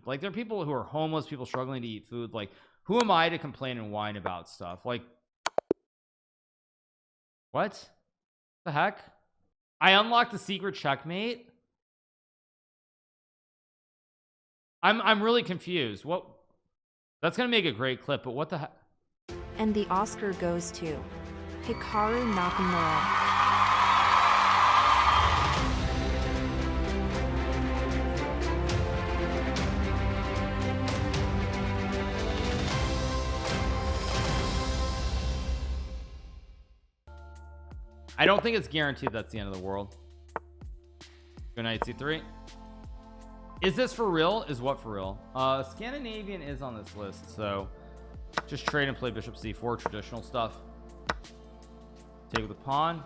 Like, there are people who are homeless, people struggling to eat food. Like, who am I to complain and whine about stuff? Like, what the heck? I unlocked the secret checkmate. I'm really confused. What? That's gonna make a great clip, but what the heck? And the Oscar goes to Hikaru Nakamura. I don't think it's guaranteed that's the end of the world. Good night, C3. Is this for real? Is what for real? Scandinavian is on this list, so just trade and play bishop c4, traditional stuff. Take with the pawn.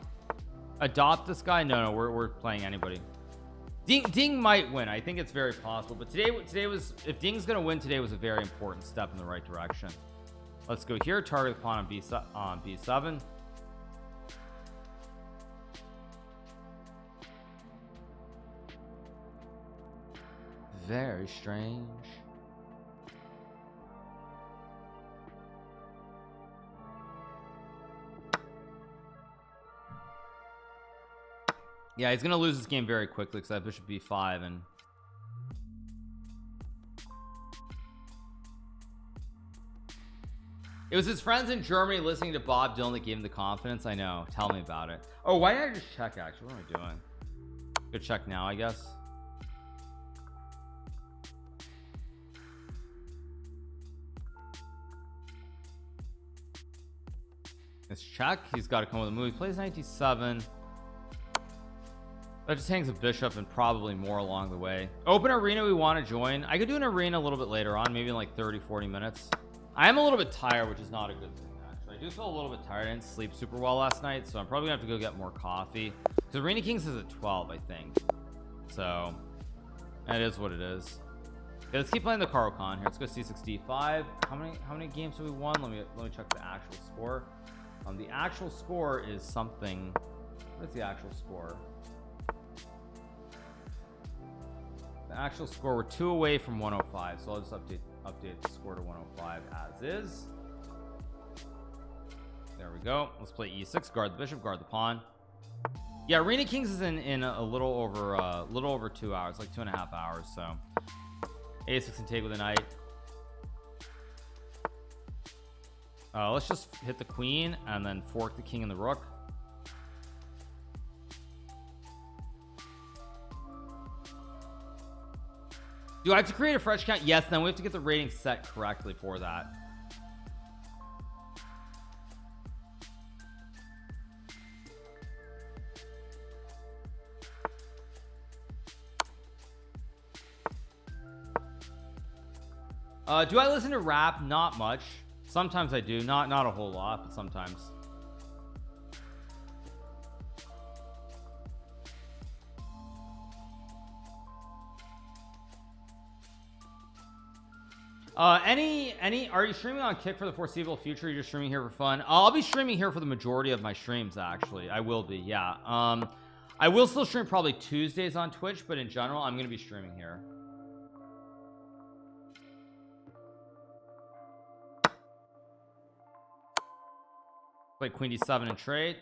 Adopt this guy? No, we're playing anybody. Ding might win. I think it's very possible, but today was, if Ding's gonna win today, was a very important step in the right direction. Let's go here. Target the pawn on b7. Very strange. Yeah, he's gonna lose this game very quickly because I have bishop b5 and it was his friends in Germany listening to Bob Dylan that gave him the confidence. I know. Tell me about it. Oh, why did I just check actually? What am I doing? Go check now, I guess. Let's check. He's got to come with a move. He plays 97. That just hangs a bishop and probably more along the way. Open arena we want to join. I could do an arena a little bit later on, maybe in like 30-40 minutes. I am a little bit tired, which is not a good thing actually. I do feel a little bit tired. I didn't sleep super well last night, so I'm probably gonna have to go get more coffee because Arena Kings is at 12, I think. So that is what it is. Okay, let's keep playing the Caro-Kann here. Let's go c6 d5. How many games have we won? Let me check the actual score. The actual score is something. What's the actual score? The actual score, we're 2 away from 105, so I'll just update the score to 105 as is. There we go. Let's play e6, guard the bishop, guard the pawn. Yeah, Arena Kings is in a little over 2 hours, like 2.5 hours. So a6 and take with a knight. Let's just hit the queen and then fork the king and the rook. Do I have to create a fresh account? Yes, then we have to get the rating set correctly for that. Do I listen to rap? Not much. Sometimes I do, not a whole lot, but sometimes. Are you streaming on Kick for the foreseeable future? You're just streaming here for fun? I'll be streaming here for the majority of my streams, actually. I will be, yeah. I will still stream probably Tuesdays on Twitch, but in general, I'm going to be streaming here. Play queen d7 and trade.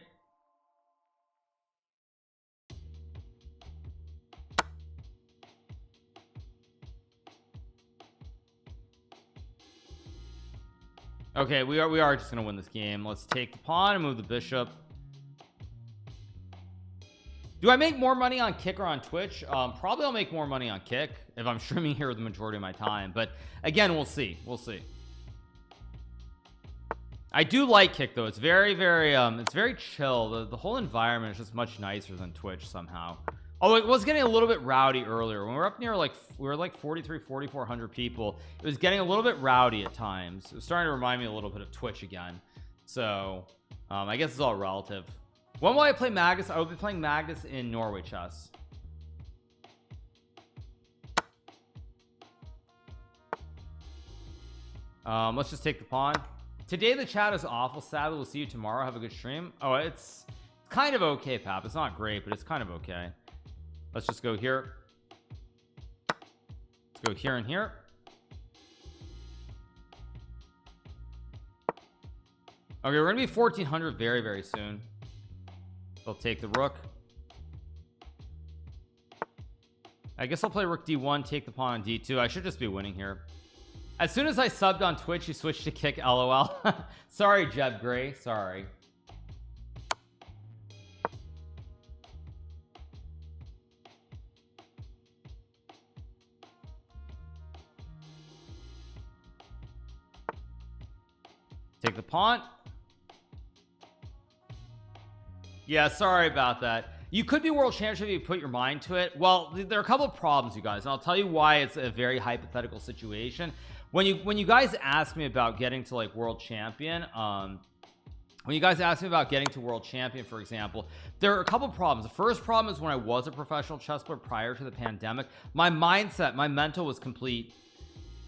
Okay, we are just gonna win this game. Let's take the pawn and move the bishop. Do I make more money on Kick or on Twitch? Probably I'll make more money on Kick if I'm streaming here the majority of my time, but again, we'll see. I do like Kick though. It's very it's very chill. The whole environment is just much nicer than Twitch somehow. Oh, it was getting a little bit rowdy earlier when we were up near like 4,400 people. It was getting a little bit rowdy at times. It was starting to remind me a little bit of Twitch again. So I guess it's all relative. When will I play Magnus? I will be playing Magnus in Norway chess. Let's just take the pawn. Today the chat is awful. Sadly, we'll see you tomorrow. Have a good stream. Oh, it's kind of okay, Pap. It's not great, but it's kind of okay. Let's just go here. Let's go here and here. Okay, we're gonna be 1400 very, very soon. They'll take the rook. I guess I'll play rook d1, take the pawn on d2. I should just be winning here. As soon as I subbed on Twitch, you switched to kick, lol. Sorry, Jeb Gray, sorry. Take the pawn. Yeah, sorry about that. You could be world championship if you put your mind to it. Well, there are a couple of problems, you guys, and I'll tell you why it's a very hypothetical situation. When you guys ask me about getting to like world champion, when you guys ask me about getting to world champion, for example, there are a couple of problems. The first problem is when I was a professional chess player prior to the pandemic, my mindset, my mental was complete.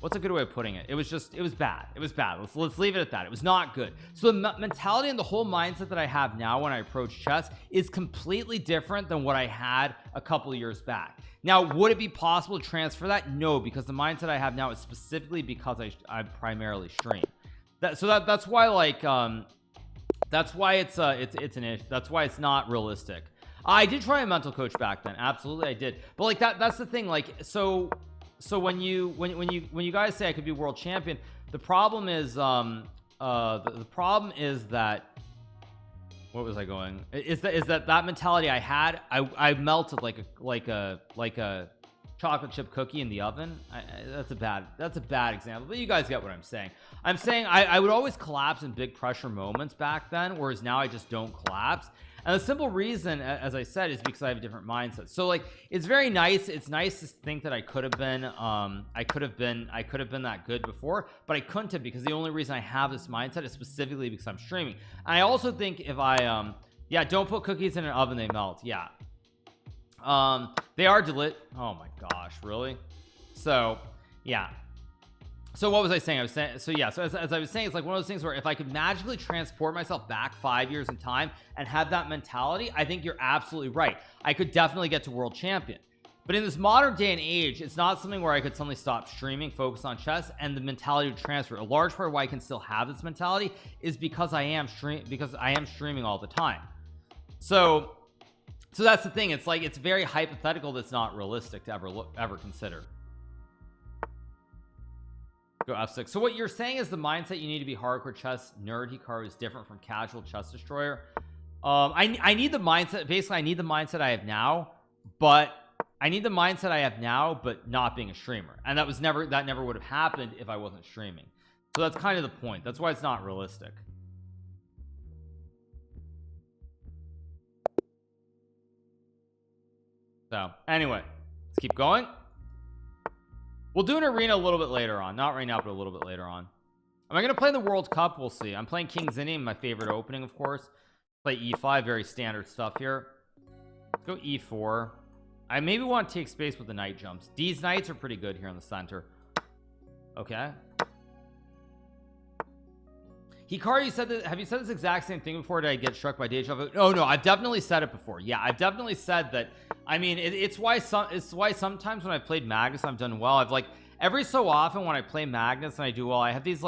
What's a good way of putting it? It was bad. It was bad. Let's leave it at that. It was not good. So the mentality and the whole mindset that I have now when I approach chess is completely different than what I had a couple of years back. Now, would it be possible to transfer that? No, because the mindset I have now is specifically because I primarily stream. That's why like that's why it's an issue. That's why it's not realistic. I did try a mental coach back then. Absolutely, I did. But like that's the thing. Like so when you guys say I could be world champion, the problem is the problem is that, what was I going, is that mentality I had, I melted like a chocolate chip cookie in the oven. That's a bad example, but you guys get what I'm saying. I'm saying I would always collapse in big pressure moments back then, whereas now I just don't collapse. And the simple reason, as I said, is because I have a different mindset. So like, it's very nice. It's nice to think that I could have been that good before, but I couldn't have, because the only reason I have this mindset is specifically because I'm streaming. And I also think if I, yeah, don't put cookies in an oven, they melt. Yeah. They are oh my gosh, really? So yeah. So what was I saying? I was saying, so yeah, so as I was saying, it's like one of those things where if I could magically transport myself back 5 years in time and have that mentality, I think you're absolutely right. I could definitely get to world champion. But in this modern day and age, it's not something where I could suddenly stop streaming, focus on chess, and the mentality would transfer. A large part of why I can still have this mentality is because I am streaming all the time. So that's the thing. It's like, it's very hypothetical. That's not realistic to ever consider. Go f6. So what you're saying is the mindset you need to be hardcore chess nerd Hikaru is different from casual chess destroyer. I need the mindset. Basically, I need the mindset I have now, but not being a streamer. And that never would have happened if I wasn't streaming. So that's kind of the point. That's why it's not realistic. So anyway, let's keep going. We'll do an arena a little bit later on, not right now, but a little bit later on. Am I going to play the World Cup? We'll see. I'm playing King Zinni, my favorite opening, of course. Play e5, very standard stuff here. Let's go e4. I maybe want to take space with the knight jumps. These knights are pretty good here in the center. Okay. Hikaru, you said that, have you said this exact same thing before? Did I get struck by deja vu? No, I've definitely said it before. Yeah, I've definitely said that. I mean, it's why sometimes when I played Magnus I've done well. I've like, every so often when I play Magnus and I do well, I have these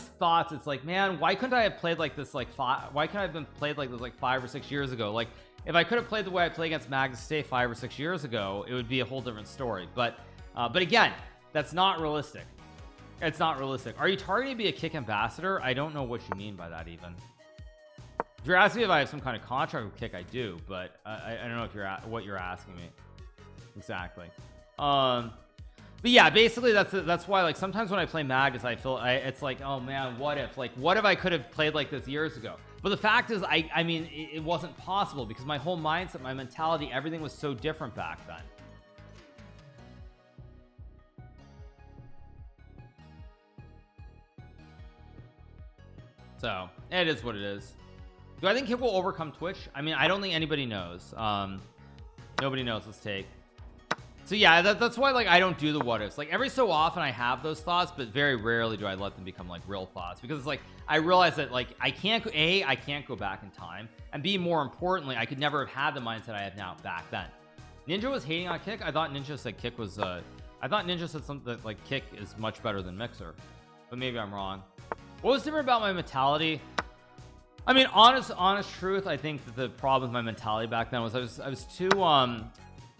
thoughts. It's like, man, why couldn't I have played like this why couldn't I have been played like this like 5 or 6 years ago? Like, if I could have played the way I play against Magnus today 5 or 6 years ago, it would be a whole different story. But again, that's not realistic. It's not realistic. Are you targeting to be a kick ambassador? I don't know what you mean by that even. If you're asking me if I have some kind of contract with kick, I do, but I don't know if what you're asking me exactly. But yeah, basically that's why, like, sometimes when I play Magnus I feel it's like, oh man, what if I could have played like this years ago? But the fact is, I mean, it wasn't possible because my whole mindset, my mentality, everything was so different back then. So it is what it is. Do I think Kick will overcome Twitch? I mean, I don't think anybody knows. Nobody knows. Let's take. So yeah, that's why, like, I don't do the what ifs. Like, every so often I have those thoughts, but very rarely do I let them become like real thoughts, because it's like I realize that, like, I can't go back in time, and B, more importantly, I could never have had the mindset I have now back then. Ninja was hating on Kick. I thought Ninja said Kick was I thought Ninja said something that, like, Kick is much better than Mixer, but maybe I'm wrong. What was different about my mentality? I mean, honest truth, I think that the problem with my mentality back then was I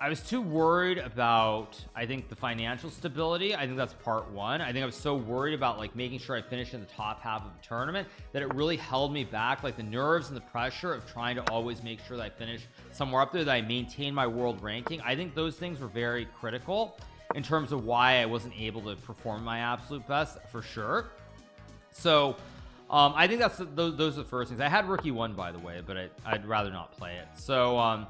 was too worried about, I think, the financial stability. I think that's part one. I think I was so worried about like making sure I finished in the top half of the tournament that it really held me back, like the nerves and the pressure of trying to always make sure that I finish somewhere up there, that I maintain my world ranking. I think those things were very critical in terms of why I wasn't able to perform my absolute best, for sure. So I think that's those are the first things. I had rookie 1, by the way, but I'd rather not play it. So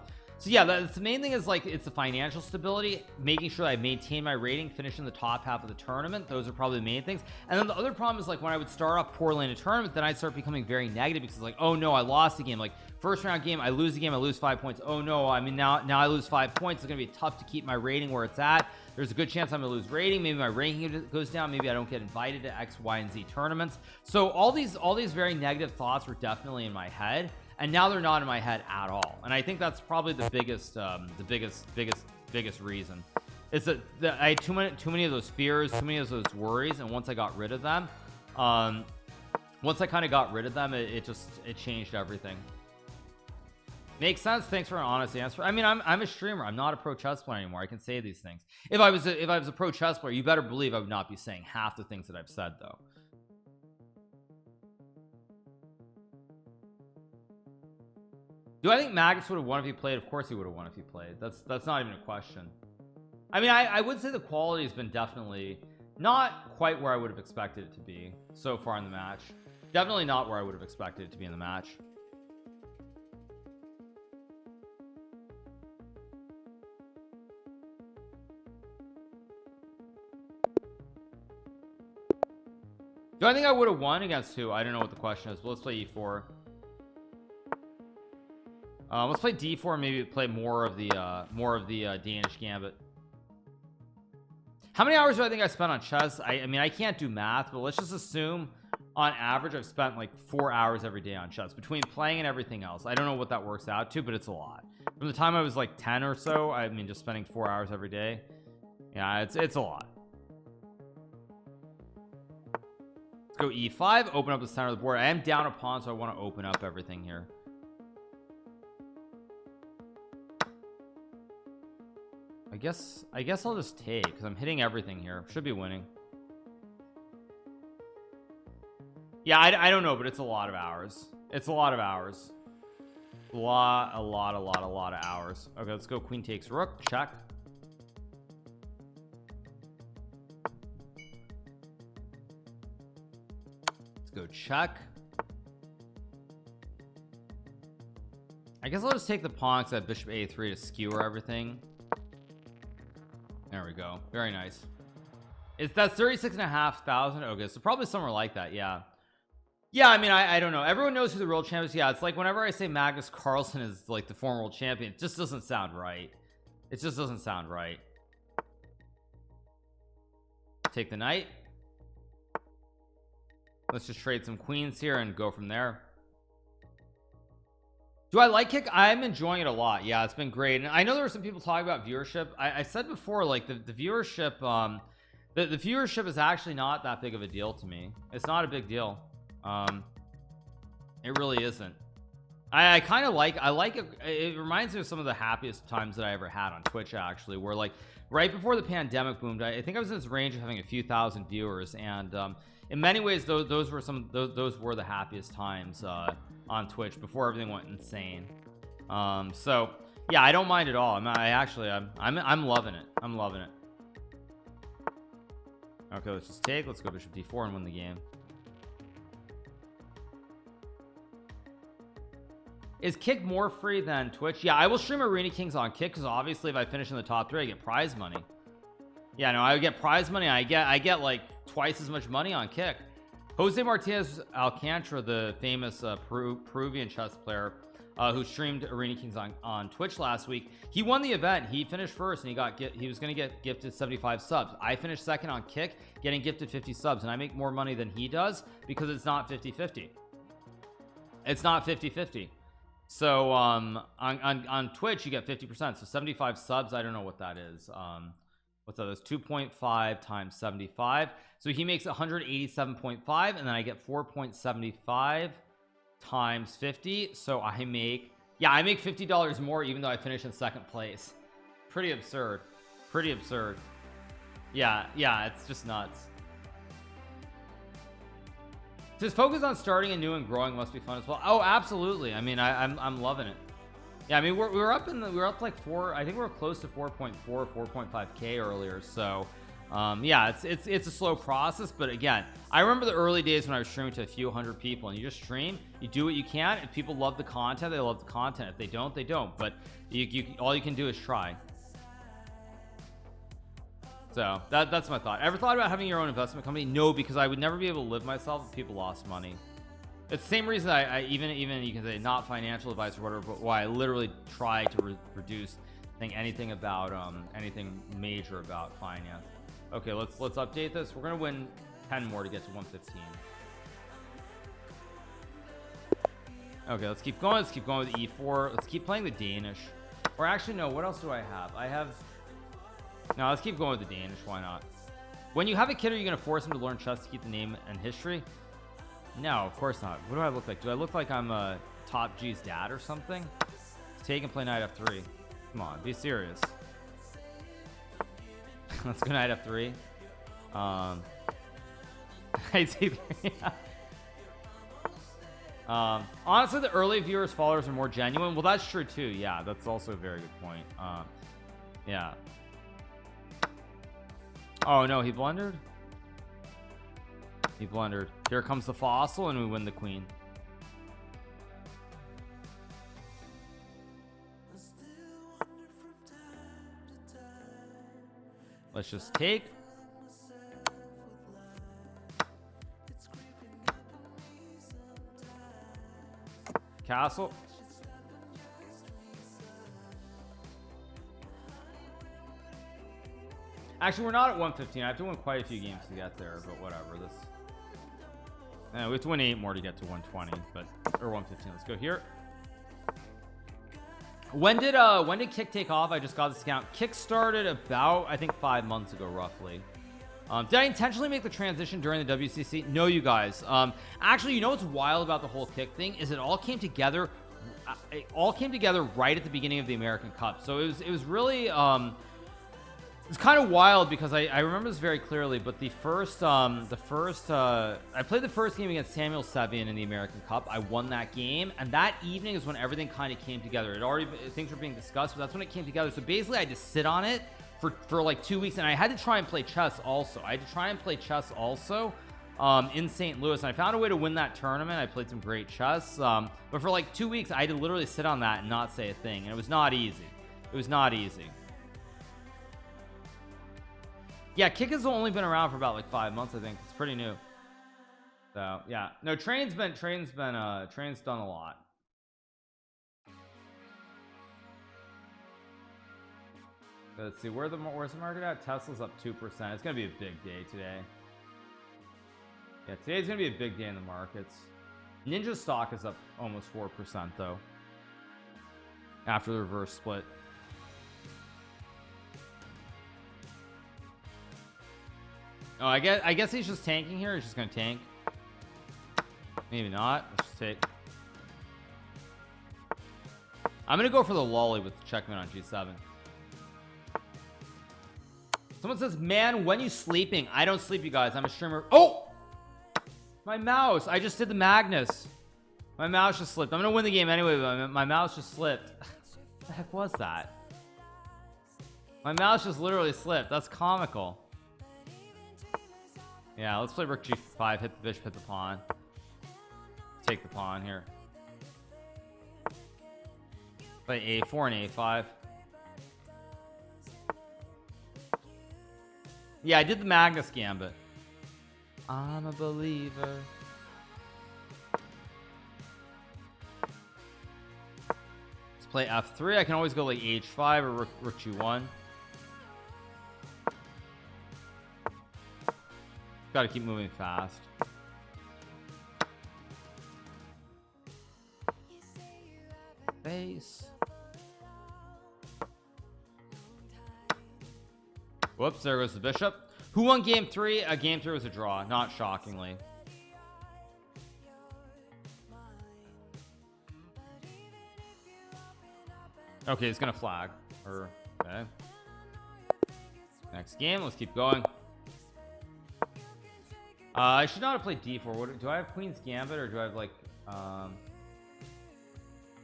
yeah, that's the main thing, is like it's the financial stability, making sure that I maintain my rating, finish in the top half of the tournament. Those are probably the main things. And then the other problem is like when I would start off poorly in a tournament, then I'd start becoming very negative, because like, oh no, I lost the game. Like first round game, I lose the game, I lose 5 points. Oh no, I mean now I lose 5 points. It's gonna be tough to keep my rating where it's at. There's a good chance I'm gonna lose rating. Maybe my ranking goes down. Maybe I don't get invited to X, Y, and Z tournaments. So all these very negative thoughts were definitely in my head, and now they're not in my head at all. And I think that's probably the biggest reason, is that I had too many of those fears, too many of those worries. And once I got rid of them, once I kind of got rid of them, it changed everything. Makes sense. Thanks for an honest answer. I mean, I'm a streamer. I'm not a pro chess player anymore. I can say these things. If I was a pro chess player, you better believe I would not be saying half the things that I've said, though. Do I think Magus would have won if he played? Of course he would have won if he played. That's not even a question. I mean, I would say the quality has been definitely not quite where I would have expected it to be so far in the match. Definitely not where I would have expected it to be in the match. Do I think I would have won against who? I don't know what the question is, but let's play e4. Let's play d4, maybe play more of the Danish gambit. How many hours do I think I spent on chess? I mean, I can't do math, but let's just assume on average I've spent like 4 hours every day on chess, between playing and everything else. I don't know what that works out to, but it's a lot. From the time I was like 10 or so, I mean, just spending 4 hours every day. Yeah, it's a lot. Let's go e5, open up the center of the board. I am down a pawn, so I want to open up everything here. I guess I'll just take, because I'm hitting everything here. Should be winning. Yeah, I don't know, but it's a lot of hours. It's a lot of hours. A lot of hours. Okay, let's go queen takes rook. Check. Let's go check. I guess I'll just take the pawn, because I have bishop a3 to skewer everything. There we go. Very nice. That's 36,500. Okay, so probably somewhere like that. Yeah. I mean, I don't know. Everyone knows who the world champion is. Yeah, it's like whenever I say Magnus Carlsen is like the former world champion, it just doesn't sound right. It just doesn't sound right. Take the knight. Let's just trade some queens here and go from there. Do I like kick? I'm enjoying it a lot. Yeah, it's been great. And I know there were some people talking about viewership. I said before, like the viewership, the viewership is actually not that big of a deal to me. It's not a big deal. It really isn't. I kind of like it. It reminds me of some of the happiest times that I ever had on Twitch, actually, where like right before the pandemic boomed, I think I was in this range of having a few thousand viewers, and in many ways those were the happiest times on Twitch before everything went insane. So yeah, I don't mind at all. I'm loving it. I'm loving it. Okay, let's just take. Let's go bishop d4 and win the game. Is Kick more free than Twitch? Yeah, I will stream Arena Kings on Kick, because obviously if I finish in the top 3, I get prize money. Yeah, no, I would get prize money. I get like twice as much money on Kick. Jose Martinez Alcantara, the famous Peruvian chess player who streamed Arena Kings on Twitch last week, he won the event. He finished first, and he was going to get gifted 75 subs. I finished second on Kick, getting gifted 50 subs, and I make more money than he does because it's not 50-50. It's not 50-50. So on Twitch you get 50%, so 75 subs. I don't know what that is. What's that? That's 2.5 times 75, so he makes 187.5, and then I get 4.75 times 50, so I make, yeah, I make $50 more even though I finish in second place. Pretty absurd. Pretty absurd. Yeah, it's just nuts. Just focus on starting anew and growing must be fun as well. Oh, absolutely. I mean, I'm loving it. Yeah, I mean, we were up like 4, I think we were close to 4.5k earlier, so yeah, it's a slow process, but again, I remember the early days when I was streaming to a few hundred people, and you just stream, you do what you can. If people love the content, they love the content. If they don't, they don't, but all you can do is try. So that's my thought. Ever thought about having your own investment company? No, because I would never be able to live myself if people lost money. It's the same reason I even you can say not financial advice or whatever, but why I literally try to reduce anything about anything major about finance. Okay, let's update this. We're gonna win 10 more to get to 115. Okay, let's keep going. Let's keep going with E4. Let's keep playing the Danish. Or actually, no. What else do I have? No, let's keep going with the Danish. Why not? When you have a kid, are you gonna force him to learn chess to keep the name and history? No, of course not. What do I look like? Do I look like I'm a top G's dad or something? Take and play knight f3. Come on, be serious. Let's go knight f3. I see. Honestly, the early viewers followers are more genuine. Well, that's true too. Yeah, that's also a very good point. Yeah. Oh no, he blundered. He blundered. Here comes the fossil, and we win the queen. Let's just take. Castle. Actually, we're not at 115. I have to win quite a few games to get there, but whatever. This. We have to win 8 more to get to 120, but or 115. Let's go here. When did Kick take off? I just got this account. Kick started about, I think, 5 months ago, roughly. Did I intentionally make the transition during the WCC? No, you guys. Actually, you know what's wild about the whole Kick thing is it all came together. It all came together right at the beginning of the American Cup. So it was really it's kind of wild because I remember this very clearly. But I played the first game against Samuel Sevian in the American Cup. I won that game, and that evening is when everything kind of came together. Things were being discussed, but that's when it came together. So basically, I just sit on it for like 2 weeks, and I had to try and play chess also. In St. Louis, and I found a way to win that tournament. I played some great chess, but for like 2 weeks, I had to literally sit on that and not say a thing, and it was not easy. It was not easy. Yeah, Kick has only been around for about like 5 months, I think. It's pretty new. So yeah, no, Train's done a lot. Let's see, where's the market at? Tesla's up 2%. It's gonna be a big day today. Yeah, today's gonna be a big day in the markets. Ninja stock is up almost 4% though, after the reverse split. Oh, I guess he's just tanking here. He's just gonna tank. Maybe not. Let's just take. I'm gonna go for the lolly with checkmate on G7. Someone says, man, when you sleeping? I don't sleep, you guys. I'm a streamer. Oh, my mouse. I just did the Magnus. My mouse just slipped. I'm gonna win the game anyway, but my mouse just slipped. What the heck was that? My mouse just literally slipped. That's comical. Yeah, let's play rook g5, hit the bishop, hit the pawn. Take the pawn here. Play a4 and a5. Yeah, I did the Magnus Gambit. I'm a believer. Let's play f3. I can always go like h5 or rook g1. Gotta keep moving fast. Base. Whoops, there goes the bishop. Who won game 3? Game 3 was a draw, not shockingly. Okay, it's gonna flag. Or okay. Next game. Let's keep going. I should not have played d4. What do I have? Queen's Gambit, or do I have like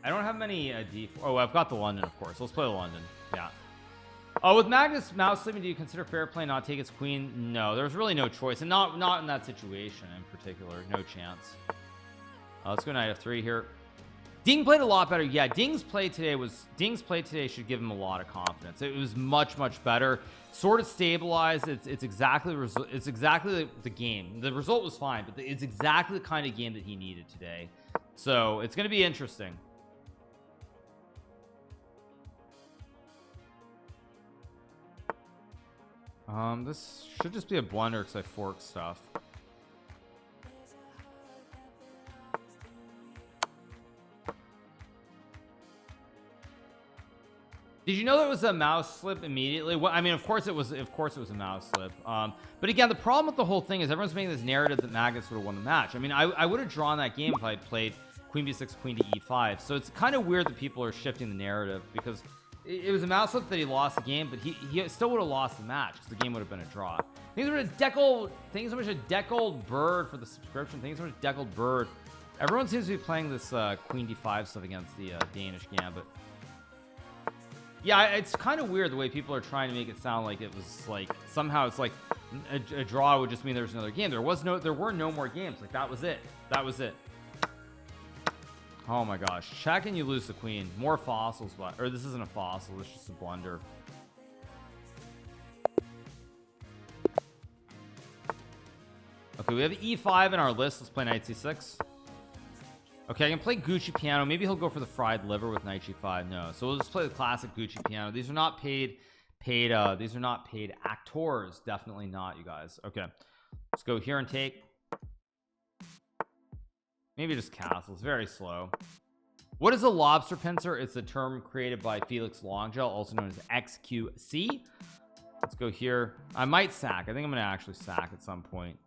I don't have many d4. Oh, I've got the London, of course. Let's play the London. Yeah. Oh, with Magnus mouse sleeping, do you consider fair play not take its queen? No, there's really no choice, and not in that situation in particular. No chance. Let's go knight f3 here. Ding played a lot better. Yeah, Ding's play today should give him a lot of confidence. It was much better. Sort of stabilized. It's exactly the game. The result was fine, but it's exactly the kind of game that he needed today. So it's going to be interesting. This should just be a blunder because I forked stuff. Did you know that it was a mouse slip immediately? Well, I mean, of course it was a mouse slip. But again, the problem with the whole thing is everyone's making this narrative that Magnus would have won the match. I mean, I would have drawn that game if I had played queen b6, queen to e5. So it's kind of weird that people are shifting the narrative, because it was a mouse slip that he lost the game, but he still would have lost the match because the game would have been a draw. Thanks so much a Deckled Bird for the subscription. Thanks so much Deckled Bird. Everyone seems to be playing this queen d5 stuff against the Danish Gambit. Yeah, it's kind of weird the way people are trying to make it sound like it was like somehow it's like a draw would just mean there's another game. There were no more games. Like that was it. Oh my gosh. Check and you lose the queen. More fossils, or this isn't a fossil, it's just a blunder. Okay, we have e5 in our list. Let's play knight c6. Okay, I can play Gucci piano. Maybe he'll go for the fried liver with knight g5. No, so we'll just play the classic Gucci piano. These are not paid these are not paid actors. Definitely not, you guys. Okay, let's go here and take. Maybe just castles. Very slow. What is a lobster pincer? It's a term created by Felix Longgel, also known as XQC. Let's go here. I might sack. I think I'm gonna actually sack at some point.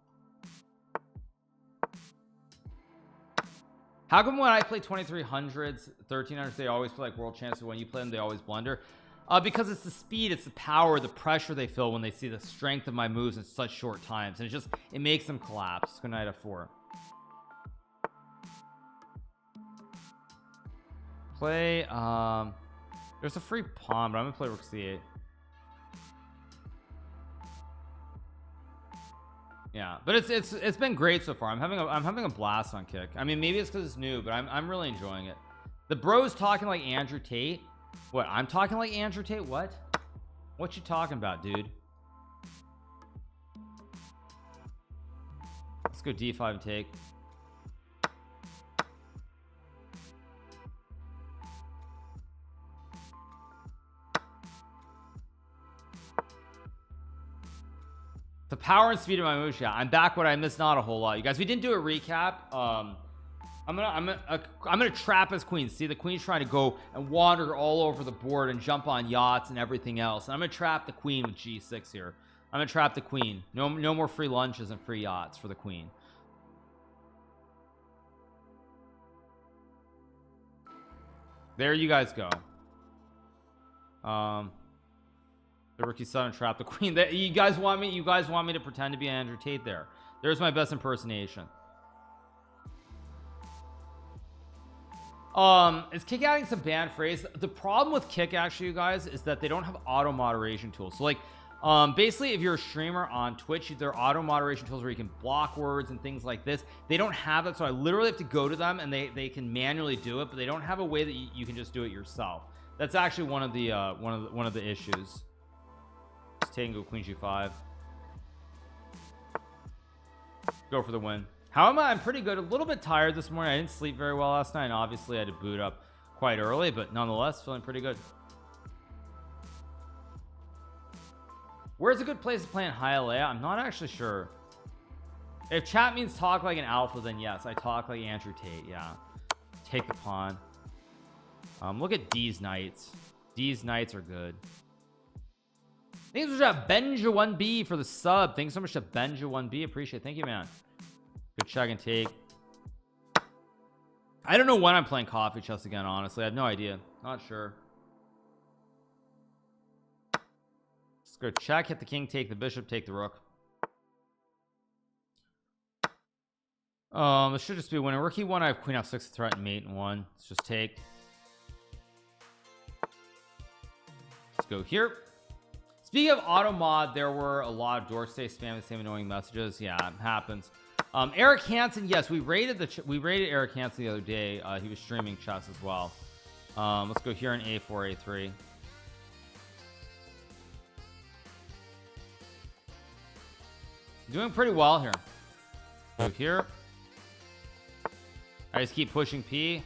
How come when I play 2300s, 1300s, they always play like world champs, but when you play them, they always blunder? Because it's the speed, it's the power, the pressure they feel when they see the strength of my moves in such short times, and it makes them collapse. Good night f4. Play. There's a free pawn, but I'm gonna play rook c8. Yeah, but it's been great so far. I'm having a blast on Kick. I mean, maybe it's because it's new, but I'm really enjoying it. The bro's talking like Andrew Tate. What? I'm talking like Andrew Tate? What you talking about, dude? Let's go d5 and take. The power and speed of my moves. Yeah, I'm back. What I missed, not a whole lot, you guys. We didn't do a recap. I'm gonna trap his queen. See, the queen's trying to go and wander all over the board and jump on yachts and everything else, and I'm gonna trap the queen with g6 here. I'm gonna trap the queen. No more free lunches and free yachts for the queen. There you guys go. The rookie son and trap the queen. That you guys want me to pretend to be Andrew Tate there. There's my best impersonation. Is Kick adding some banned phrase? The problem with Kick, actually, you guys, is that they don't have auto moderation tools. So like basically if you're a streamer on Twitch, there are auto moderation tools where you can block words and things like this. They don't have it, so I literally have to go to them and they can manually do it, but they don't have a way that you can just do it yourself. That's actually one of the issues. Tango queen g5. Go for the win. How am I? I'm pretty good. A little bit tired this morning. I didn't sleep very well last night, and obviously I had to boot up quite early, but nonetheless feeling pretty good. Where's a good place to play in Hialeah? I'm not actually sure. If chat means talk like an alpha, then yes, I talk like Andrew Tate. Yeah, take the pawn. Look at D's knights. D's knights are good. Thanks so much to Benja1B for the sub. Thanks so much to Benja1B. Appreciate it. Thank you, man. Good check and take. I don't know when I'm playing Coffee Chess again, honestly. I have no idea. Not sure. go check, hit the king, take the bishop, take the rook. This should just be a winner. Rook e1, I have queen f6 threat and mate in one. Let's just take. Let's go here. Speaking of auto mod, there were a lot of Dorsey spamming the same annoying messages. Yeah, it happens. Eric Hansen, yes, we rated Eric Hansen the other day. He was streaming chess as well. Let's go here in a4 a3. Doing pretty well here. Go here. I just keep pushing P,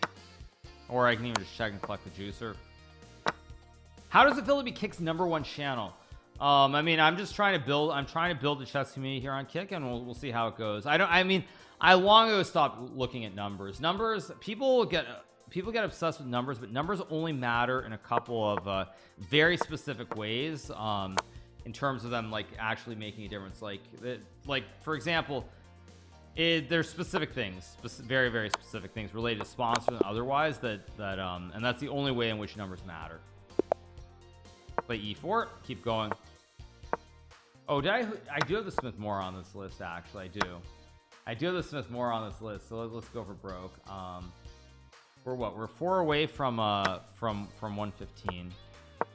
or I can even just check and collect the juicer. How does it feel to be Kick's #1 channel? I mean, I'm trying to build the chess community here on Kick, and we'll see how it goes. I long ago stopped looking at numbers. People get obsessed with numbers, but numbers only matter in a couple of very specific ways, in terms of them like actually making a difference. Like for example, there's specific things, very, very specific things related to sponsors and otherwise and that's the only way in which numbers matter. Play e4, keep going. Oh, I do have the Smith Moore on this list. Actually, I do have the Smith Moore on this list, so let's go for broke. We're 4 away from 115.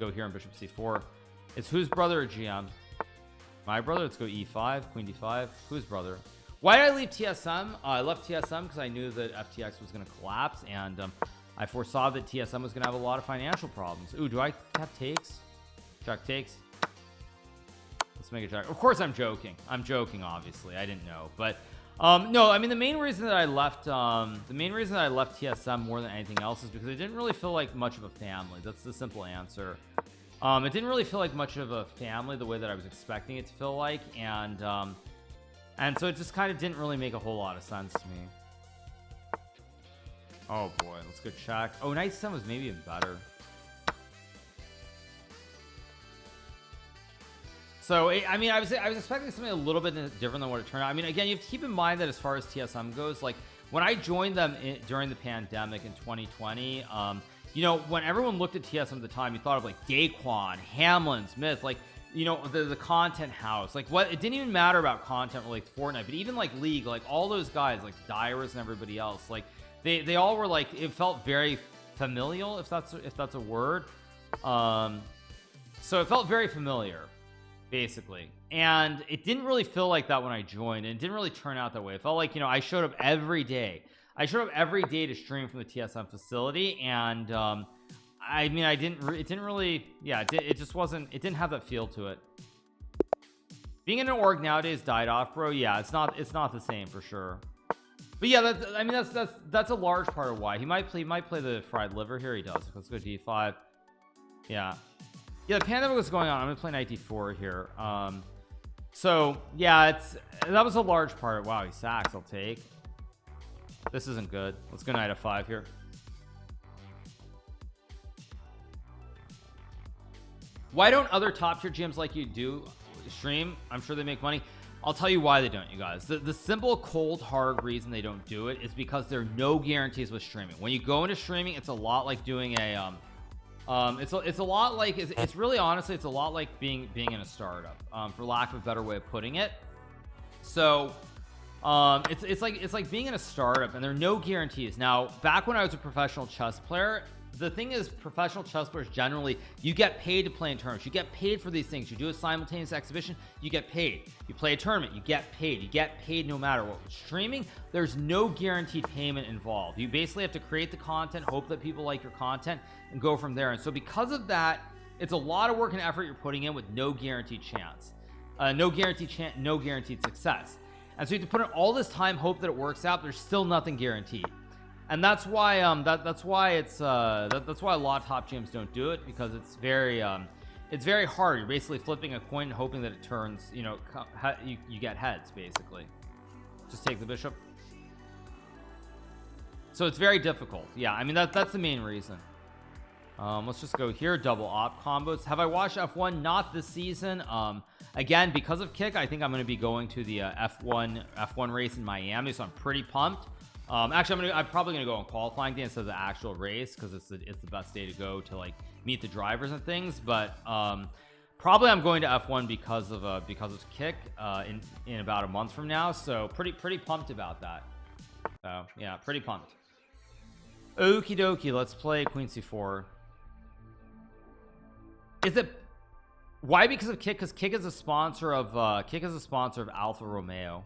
Go here on bishop c4. It's whose brother or GM? My brother. Let's go e5, queen d5. Whose brother? Why did I leave TSM? I left TSM because I knew that FTX was going to collapse, and I foresaw that TSM was going to have a lot of financial problems. Ooh, do I have takes? Check takes. Let's make a check. Of course I'm joking, obviously. I didn't know, but no, I mean, the main reason that I left TSM more than anything else is because it didn't really feel like much of a family. That's the simple answer. It didn't really feel like much of a family the way that I was expecting it to feel like, and so it just kind of didn't really make a whole lot of sense to me. Oh boy, let's go check. Oh, knight 7 was maybe even better. So I mean, I was expecting something a little bit different than what it turned out. I mean, again, you have to keep in mind that as far as TSM goes, like when I joined them during the pandemic in 2020, you know, when everyone looked at TSM at the time, you thought of like Daquan, Hamlin, Smith, like, you know, the content house. Like, what, it didn't even matter about content like Fortnite, but even like League, like all those guys, like Dyrus and everybody else, like they all were like, it felt very familial, if that's a word. So it felt very familiar, basically, and it didn't really feel like that when I joined, and it didn't really turn out that way. It felt like, you know, I showed up every day to stream from the TSM facility, and I mean, it didn't have that feel to it. Being in an org nowadays died off, bro. Yeah, it's not the same for sure. But yeah, that's a large part of why he might play the fried liver here. He does. Let's go d5. Yeah, the pandemic was going on. I'm gonna play knight d4 here. So yeah, that was a large part. Wow, he sacks. I'll take. This isn't good. Let's go knight f5 here. Why don't other top tier gyms like you do stream? I'm sure they make money. I'll tell you why they don't, you guys. The simple cold hard reason they don't do it is because there are no guarantees with streaming. When you go into streaming, it's a lot like doing a it's a lot like it's really, honestly, it's a lot like being in a startup, for lack of a better way of putting it. So it's like being in a startup, and there are no guarantees. Now, back when I was a professional chess player, the thing is, professional chess players generally, you get paid to play in tournaments. You get paid for these things. You do a simultaneous exhibition, you get paid. You play a tournament, you get paid. You get paid no matter what. With streaming, there's no guaranteed payment involved. You basically have to create the content, hope that people like your content, and go from there. And so because of that, it's a lot of work and effort you're putting in with no guaranteed chance, no guaranteed success. And so you have to put in all this time, hope that it works out. There's still nothing guaranteed. And that's why that's why a lot of top gyms don't do it, because it's very hard. You're basically flipping a coin and hoping that it turns, you know, you get heads, basically. Just take the bishop. So it's very difficult. Yeah, I mean, that's the main reason. Let's just go here. Double op combos. Have I watched F1? Not this season. Again, because of Kick, I think I'm going to be going to the F1 race in Miami, so I'm pretty pumped. Actually, I'm probably gonna go on qualifying day instead of the actual race, because it's the best day to go to like meet the drivers and things. But Probably I'm going to F1 because of kick in about a month from now, so pretty pumped about that. So yeah, pretty pumped. Okie dokie, let's play Queen C4. Is it why? Because of kick? Because kick is a sponsor of Alfa Romeo,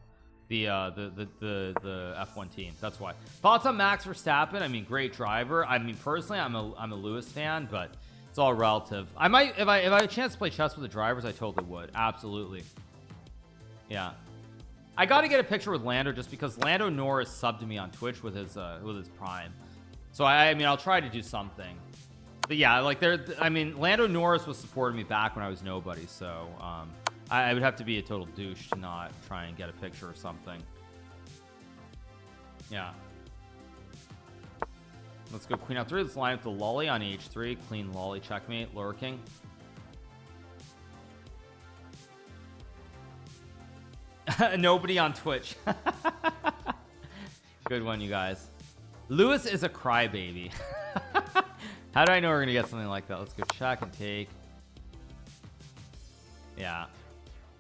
the F1 team. That's why. Thoughts on Max Verstappen? I mean, great driver. I mean, personally, I'm a Lewis fan, but it's all relative. I might, if I had a chance to play chess with the drivers, I totally would. Absolutely. Yeah. I got to get a picture with Lando just because Lando Norris subbed to me on Twitch with his Prime. So I mean, I'll try to do something. But yeah, like I mean, Lando Norris was supporting me back when I was nobody. So I would have to be a total douche to not try and get a picture or something. Yeah. Let's go Queen F3. Let's line up the lolly on H3. Clean lolly checkmate. Lurking. Nobody on Twitch. Good one, you guys. Lewis is a crybaby. How do I know we're gonna get something like that? Let's go check and take. Yeah.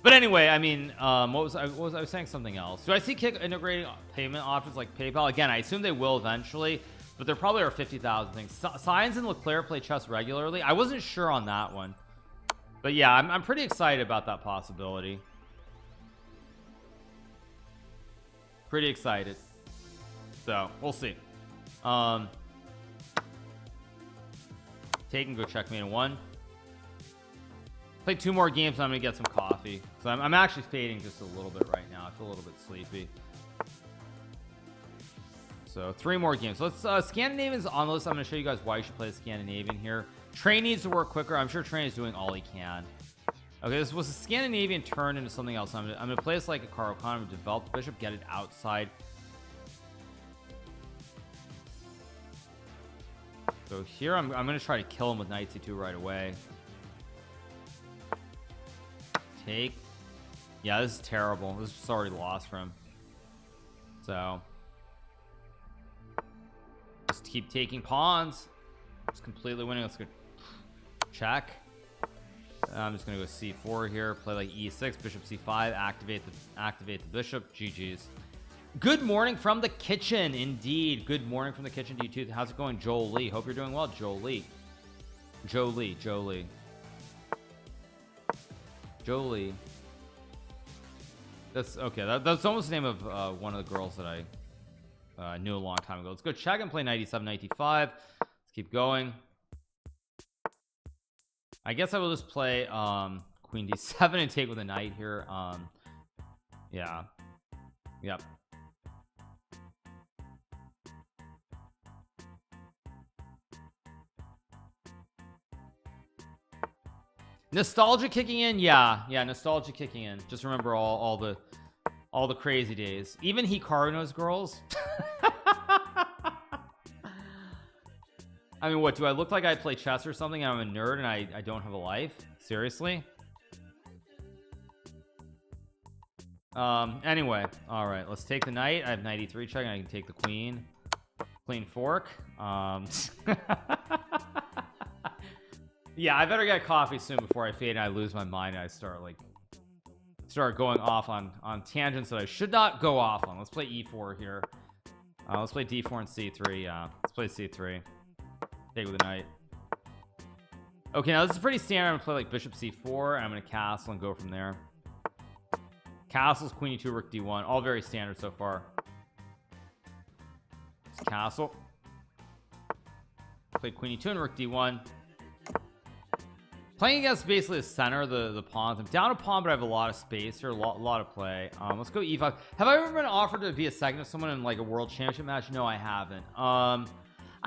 But anyway, I mean, I was saying something else. Do I see kick integrating payment options like PayPal? Again, I assume they will eventually, but there probably are 50,000 things. Sainz and Leclerc play chess regularly. I wasn't sure on that one, but yeah, I'm pretty excited about that possibility. Pretty excited. So we'll see. Take and go checkmate in 1. Play 2 more games and I'm gonna get some coffee. So I'm actually fading just a little bit right now. I feel a little bit sleepy. So 3 more games. So let's Scandinavian's on the list. I'm gonna show you guys why you should play Scandinavian here. Train needs to work quicker. I'm sure Train is doing all he can. Okay, this was a Scandinavian turn into something else. I'm gonna play this like a Hikaru. I'm gonna develop the bishop, get it outside. So here I'm gonna try to kill him with knight c2 right away. Take. Yeah, this is terrible. This is already lost for him. So just keep taking pawns. Just completely winning. Let's go check. I'm just gonna go c4 here. Play like e6, bishop c5. Activate the bishop. GG's. Good morning from the kitchen. Indeed, good morning from the kitchen to you too. How's it going, Joel Lee? Hope you're doing well, Joel Lee. Joe Lee. That's okay. That's almost the name of one of the girls that I knew a long time ago. Let's go check and play 97, 95. Let's keep going. I guess I will just play queen d7 and take with a knight here. Yeah. Yep. Nostalgia kicking in. Yeah, nostalgia kicking in. Just remember all the crazy days. Even Hikaru knows girls. I mean, what do I look like? I play chess or something and I'm a nerd and I don't have a life? Seriously? Anyway, all right, let's take the knight. I have knight e3 check and I can take the queen. Queen fork. Yeah, I better get coffee soon before I fade and I lose my mind and I start going off on tangents that I should not go off on. Let's play e4 here. Let's play d4 and c3. Yeah, let's play c3. Take with a knight. Okay, now this is pretty standard. I'm gonna play like bishop c4 and I'm gonna castle and go from there. Castles, queen e2, rook d1, all very standard so far. Let's castle. Play queen e2 and rook d1. Playing against basically the center, the pawns. I'm down a pawn, but I have a lot of space here, a lot of play. Let's go e5. Have I ever been offered to be a second of someone in like a world championship match? No, I haven't.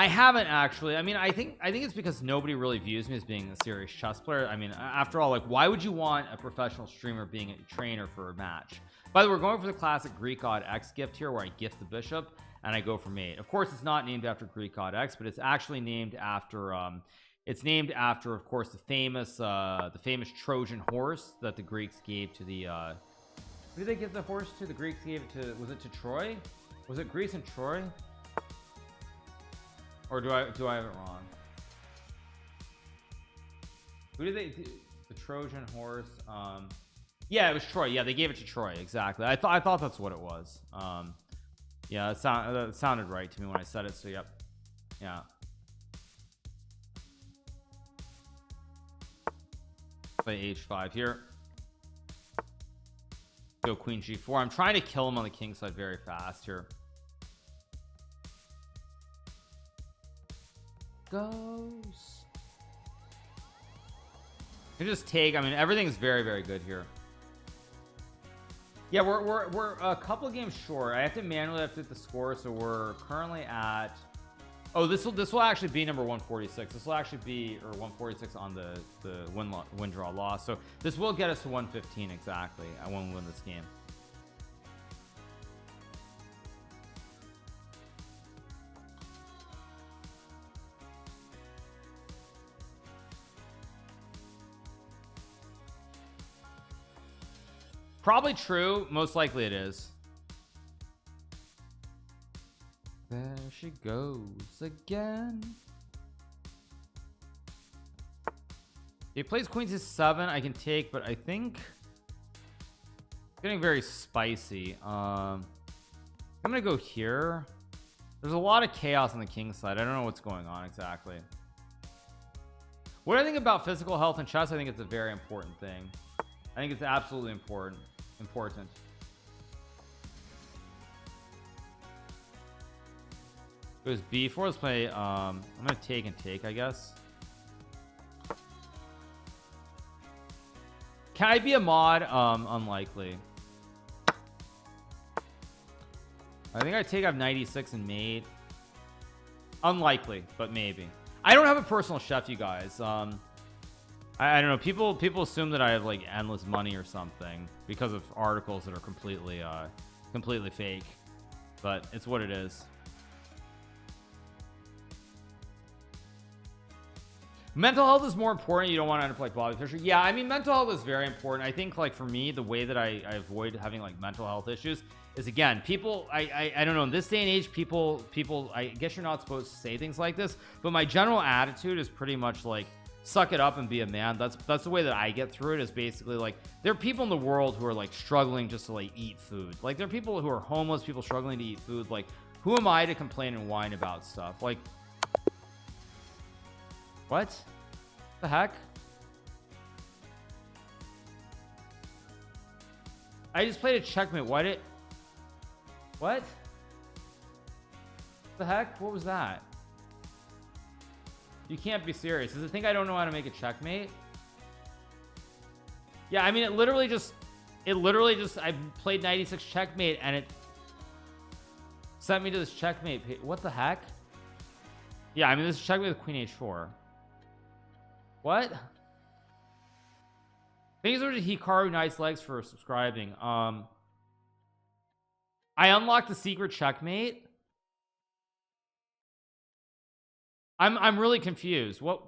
I haven't actually. I mean, I think it's because nobody really views me as being a serious chess player. I mean, after all, like, why would you want a professional streamer being a trainer for a match? By the way, we're going for the classic Greek god X gift here, where I gift the bishop and I go for mate. Of course, it's not named after Greek god X, but it's actually named after of course, the famous Trojan horse that the Greeks gave to the who did they give the horse to? The Greeks gave it to, was it to Troy? Was it Greece and Troy? Or do I have it wrong? Who did they, the Trojan horse. Yeah, it was Troy. Yeah, they gave it to Troy. Exactly. I thought that's what it was. Yeah, that sounded right to me when I said it. So yep. Yeah. Play h5 here. Go queen g4. I'm trying to kill him on the king side very fast here. Goes. You just take. I mean, everything's very, very good here. Yeah, we're a couple of games short. I have to manually update the score, so we're currently at. Oh, this will actually be number 146. This will actually be 146 on the win draw loss. So this will get us to 115 exactly. I won't win this game. Probably true. Most likely it is. There she goes again. He plays queen c7. I can take, but I think it's getting very spicy. I'm gonna go here. There's a lot of chaos on the king side. I don't know what's going on exactly. What I think about physical health in chess, I think it's a very important thing. I think it's absolutely important. Goes b4. Let's play. I'm gonna take and take, I guess. Can I be a mod? Unlikely. I think I take. I have 96 and mate. Unlikely, but maybe. I don't have a personal chef, you guys. I don't know. People assume that I have like endless money or something because of articles that are completely fake, but it's what it is. Mental health is more important. You don't want to end up like Bobby Fischer. Yeah, I mean, mental health is very important. I think like for me, the way that I avoid having like mental health issues is, again, people, I don't know, in this day and age, people, I guess you're not supposed to say things like this, but my general attitude is pretty much like, suck it up and be a man. That's the way that I get through it. Is basically like, there are people in the world who are like struggling just to like eat food. Like there are people who are homeless, people struggling to eat food. Like, who am I to complain and whine about stuff? Like, what the heck? I just played a checkmate. What the heck? What was that? You can't be serious. Does it think I don't know how to make a checkmate? Yeah, I mean, it literally just I played 96 checkmate and it sent me to this checkmate page. What the heck? Yeah, I mean, this is checkmate with queen h4. What? Thanks for Hikaru, nice legs, for subscribing. I unlocked the secret checkmate. I'm really confused. What?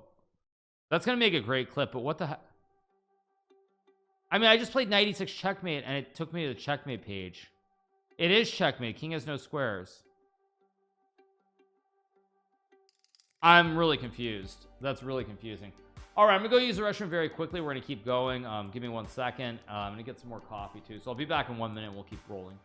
That's gonna make a great clip, but what the heck? I mean, I just played 96 checkmate and it took me to the checkmate page. It is checkmate. King has no squares. I'm really confused. That's really confusing. All right, I'm gonna go use the restroom very quickly. We're gonna keep going. Give me 1 second. I'm gonna get some more coffee too, so I'll be back in 1 minute. We'll keep rolling.